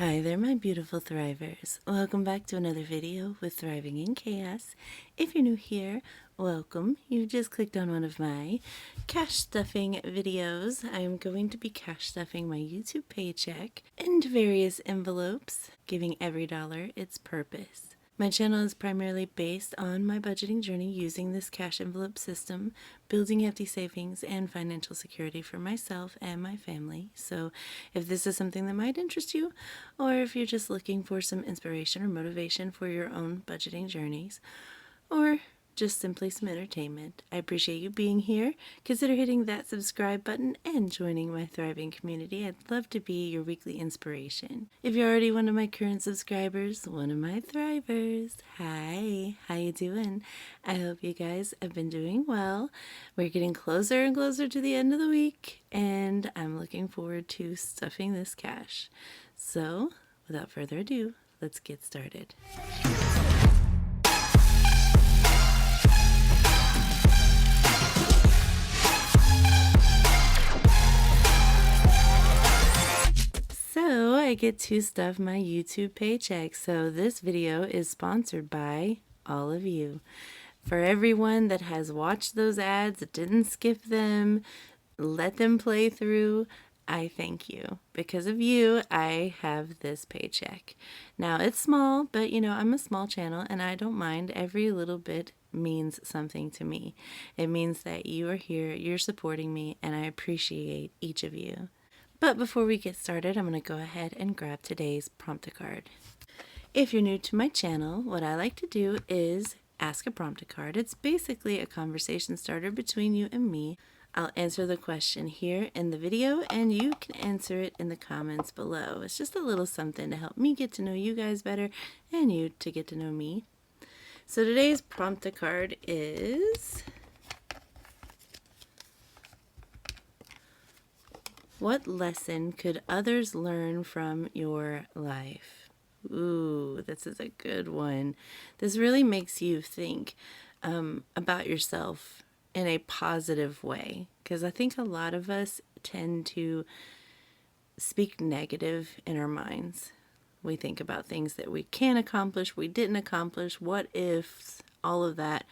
Hi there, my beautiful thrivers. Welcome back to another video with Thriving in Chaos. If you're new here, welcome. You just clicked on one of my cash stuffing videos. I'm going to be cash stuffing my YouTube paycheck into various envelopes, giving every dollar its purpose. My channel is primarily based on my budgeting journey using this cash envelope system, building hefty savings and financial security for myself and my family. So if this is something that might interest you, or if you're just looking for some inspiration or motivation for your own budgeting journeys, or just simply some entertainment, I appreciate you being here. Consider hitting that subscribe button and joining my thriving community. I'd love to be your weekly inspiration. If you're already one of my current subscribers, one of my thrivers, hi, how you doing? I hope you guys have been doing well. We're getting closer and closer to the end of the week, and I'm looking forward to stuffing this cash. So, without further ado, let's get started. So I get to stuff my YouTube paycheck. So this video is sponsored by all of you. For everyone that has watched those ads, didn't skip them, let them play through, I thank you. Because of you, I have this paycheck. Now it's small, but I'm a small channel and I don't mind. Every little bit means something to me. It means that you are here, you're supporting me, and I appreciate each of you. But before we get started, I'm going to go ahead and grab today's prompter card. If you're new to my channel, what I like to do is ask a prompter card. It's basically a conversation starter between you and me. I'll answer the question here in the video, and you can answer it in the comments below. It's just a little something to help me get to know you guys better and you to get to know me. So today's prompter card is: what lesson could others learn from your life? Ooh, this is a good one. This really makes you think about yourself in a positive way, because I think a lot of us tend to speak negative in our minds. We think about things that we can accomplish, we didn't accomplish, what ifs, all of that.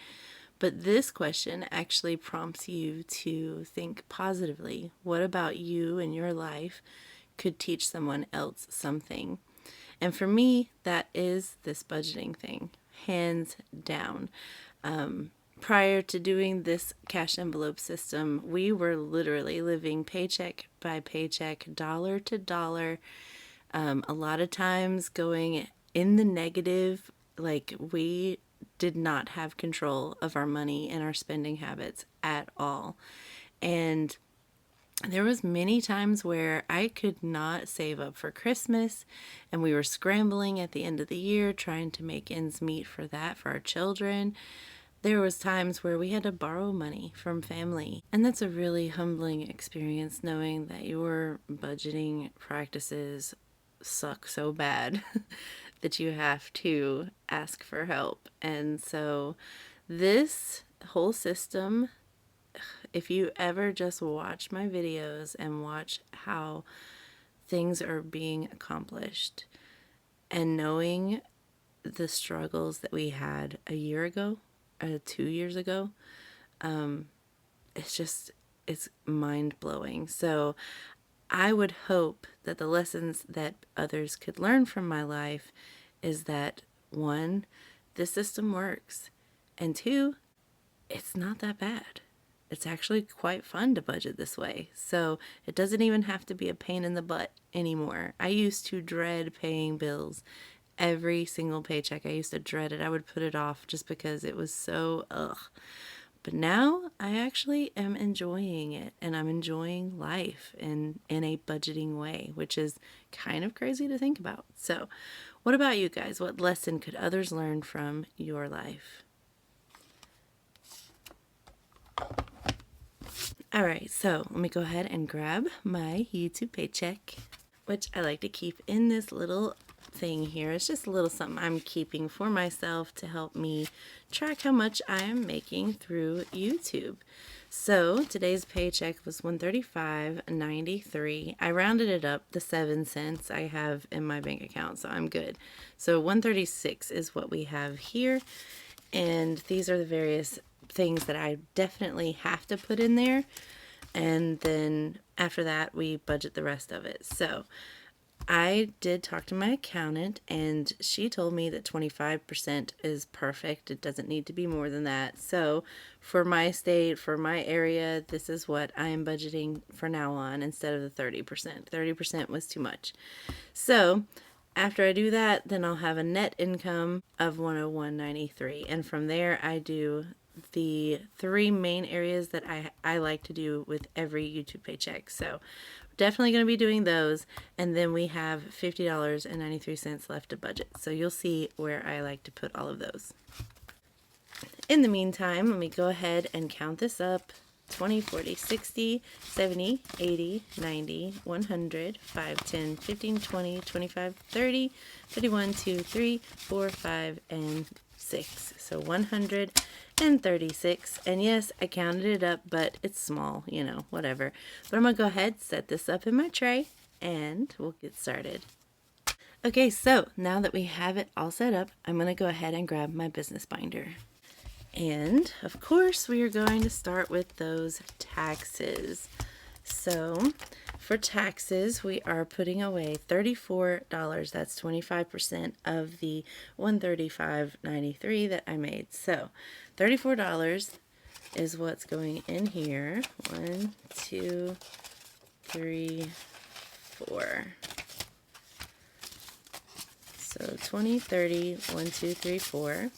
But this question actually prompts you to think positively. What about you and your life could teach someone else something? And for me, that is this budgeting thing, hands down. Prior to doing this cash envelope system, we were literally living paycheck by paycheck, dollar to dollar. A lot of times going in the negative, like we did not have control of our money and our spending habits at all. And there was many times where I could not save up for Christmas, and we were scrambling at the end of the year trying to make ends meet for that, for our children. There was times where we had to borrow money from family, and that's a really humbling experience, knowing that your budgeting practices suck so bad that you have to ask for help. And so this whole system, if you ever just watch my videos and watch how things are being accomplished, and knowing the struggles that we had a year ago, 2 years ago, it's mind-blowing. So I would hope that the lessons that others could learn from my life is that, one, this system works, and two, it's not that bad. It's actually quite fun to budget this way. So it doesn't even have to be a pain in the butt anymore. I used to dread paying bills. Every single paycheck, I used to dread it. I would put it off just because it was so ugh. But now I actually am enjoying it, and I'm enjoying life in a budgeting way, which is kind of crazy to think about. So what about you guys? What lesson could others learn from your life? All right, so let me go ahead and grab my YouTube paycheck, which I like to keep in this little thing here. It's just a little something I'm keeping for myself to help me track how much I am making through YouTube. So today's paycheck was $135.93. I rounded it up the 7 cents I have in my bank account, so I'm good. So 136 is what we have here, and these are the various things that I definitely have to put in there, and then after that we budget the rest of it. So I did talk to my accountant, and she told me that 25% is perfect. It doesn't need to be more than that. So for my state, for my area, this is what I am budgeting for now on instead of the 30%. 30% was too much. So after I do that, then I'll have a net income of 101.93. And from there, I do the 3 main areas that I like to do with every YouTube paycheck. So definitely going to be doing those, and then we have $50.93 left to budget, so you'll see where I like to put all of those. In the meantime, let me go ahead and count this up: 20, 40, 60, 70, 80, 90, 100, 5, 10, 15, 20, 25, 30, 31, 2, 3, 4, 5, and 6. So 136. And yes, I counted it up, but it's small, whatever. But I'm going to go ahead, set this up in my tray, and we'll get started. Okay, so now that we have it all set up, I'm going to go ahead and grab my business binder. And of course, we are going to start with those taxes. So for taxes, we are putting away $34. That's 25% of the $135.93 that I made. So $34 is what's going in here. 1, 2, 3, 4. So 20, 30, 1, 2, 3, 4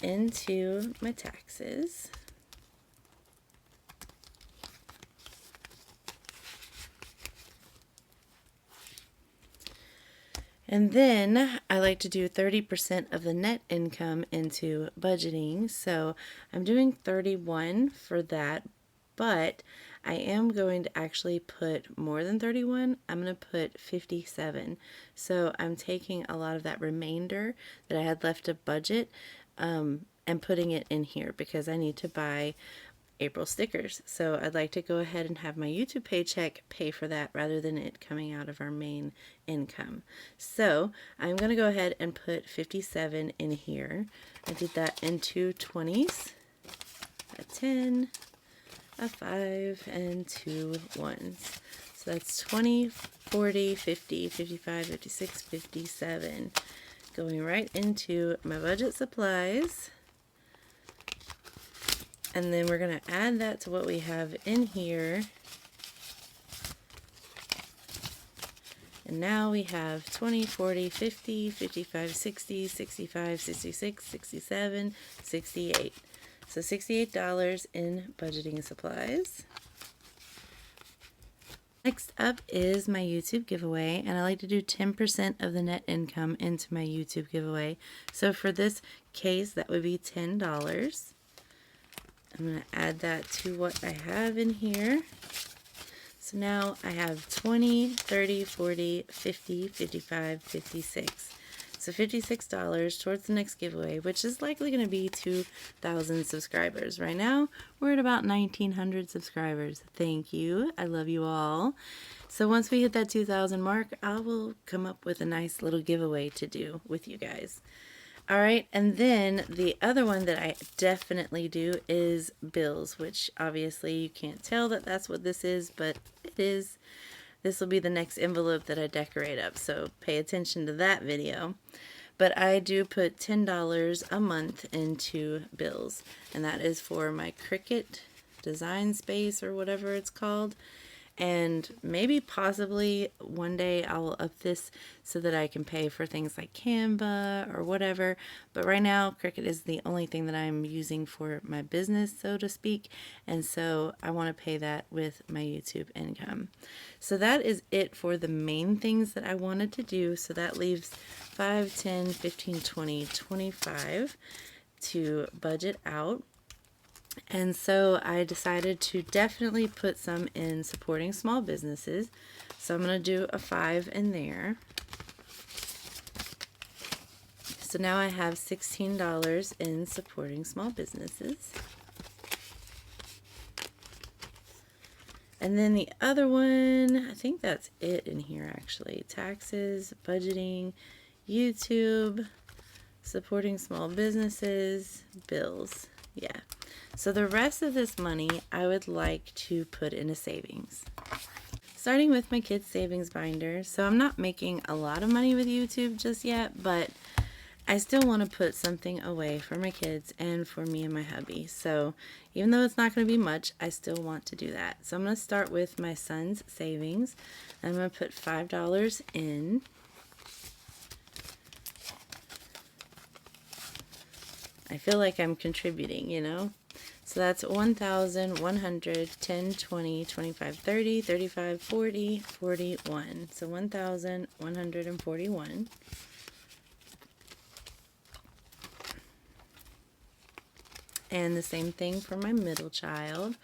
into my taxes. And then I like to do 30% of the net income into budgeting. So I'm doing 31 for that, but I am going to actually put more than 31. I'm going to put 57. So I'm taking a lot of that remainder that I had left to budget and putting it in here because I need to buy April stickers. So I'd like to go ahead and have my YouTube paycheck pay for that rather than it coming out of our main income. So I'm going to go ahead and put 57 in here. I did that in 2 20s, a 10, a 5, and 2 1s. So that's 20, 40, 50, 55, 56, 57. Going right into my budget supplies. And then we're going to add that to what we have in here. And now we have 20, 40, 50, 55, 60, 65, 66, 67, 68. So $68 in budgeting supplies. Next up is my YouTube giveaway, and I like to do 10% of the net income into my YouTube giveaway. So for this case, that would be $10. I'm going to add that to what I have in here. So now I have 20, 30, 40, 50, 55, 56. So $56 towards the next giveaway, which is likely going to be 2,000 subscribers. Right now, we're at about 1,900 subscribers. Thank you. I love you all. So once we hit that 2,000 mark, I will come up with a nice little giveaway to do with you guys. All right, and then the other one that I definitely do is bills, which obviously you can't tell that that's what this is, but it is. This will be the next envelope that I decorate up, so pay attention to that video. But I do put $10 a month into bills, and that is for my Cricut design space or whatever it's called. And maybe possibly one day I will up this so that I can pay for things like Canva or whatever. But right now, Cricut is the only thing that I'm using for my business, so to speak. And so I want to pay that with my YouTube income. So that is it for the main things that I wanted to do. So that leaves 5, 10, 15, 20, 25 to budget out. And so I decided to definitely put some in supporting small businesses. So I'm going to do a 5 in there. So now I have $16 in supporting small businesses. And then the other one, I think that's it in here actually. Taxes, budgeting, YouTube, supporting small businesses, bills. Yeah. So the rest of this money I would like to put into savings. Starting with my kids' savings binder. So I'm not making a lot of money with YouTube just yet, but I still want to put something away for my kids and for me and my hubby. So even though it's not going to be much, I still want to do that. So I'm going to start with my son's savings. I'm going to put $5 in. I feel like I'm contributing, you know. So that's 1,100, 10, 20, 25, 30, 35, 40, 41. So 1,141. And the same thing for my middle child.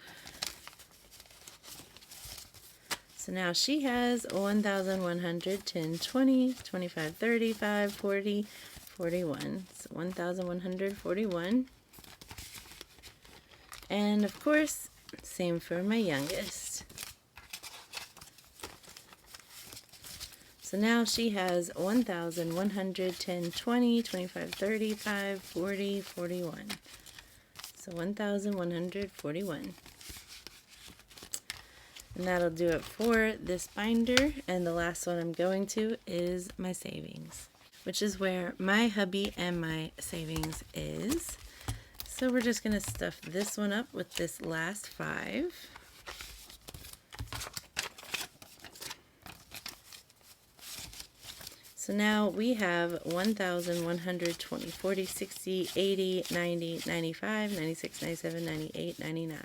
So now she has 1,100, 10, 20, 25, 35, 40, 41. So 1,141. And of course, same for my youngest. So now she has 1,100, 10, 20, 25, 35, 40, 41. So 1,141. And that'll do it for this binder. And the last one I'm going to is my savings, which is where my hubby and my savings is. So we're just going to stuff this one up with this last 5. So now we have 1,120, 40, 60, 80, 90, 95, 96, 97, 98, 99.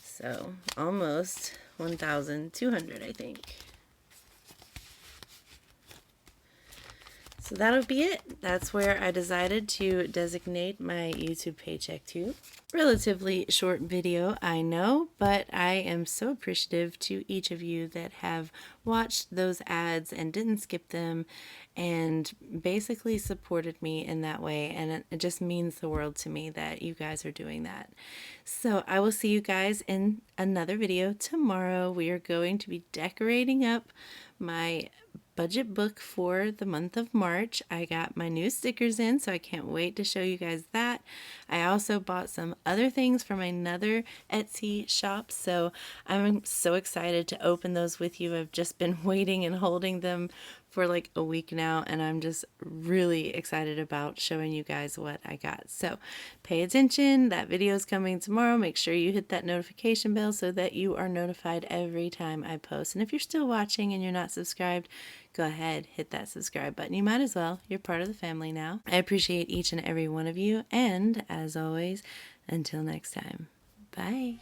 So almost 1,200, I think. So that'll be it. That's where I decided to designate my YouTube paycheck to. Relatively short video, I know, but I am so appreciative to each of you that have watched those ads and didn't skip them and basically supported me in that way. And it just means the world to me that you guys are doing that. So I will see you guys in another video tomorrow. We are going to be decorating up my budget book for the month of March. I got my new stickers in, so I can't wait to show you guys that. I also bought some other things from another Etsy shop, so I'm so excited to open those with you. I've just been waiting and holding them for like a week now, and I'm just really excited about showing you guys what I got. So pay attention. That video is coming tomorrow. Make sure you hit that notification bell so that you are notified every time I post. And if you're still watching and you're not subscribed, go ahead, hit that subscribe button. You might as well. You're part of the family now. I appreciate each and every one of you. And as always, until next time, bye.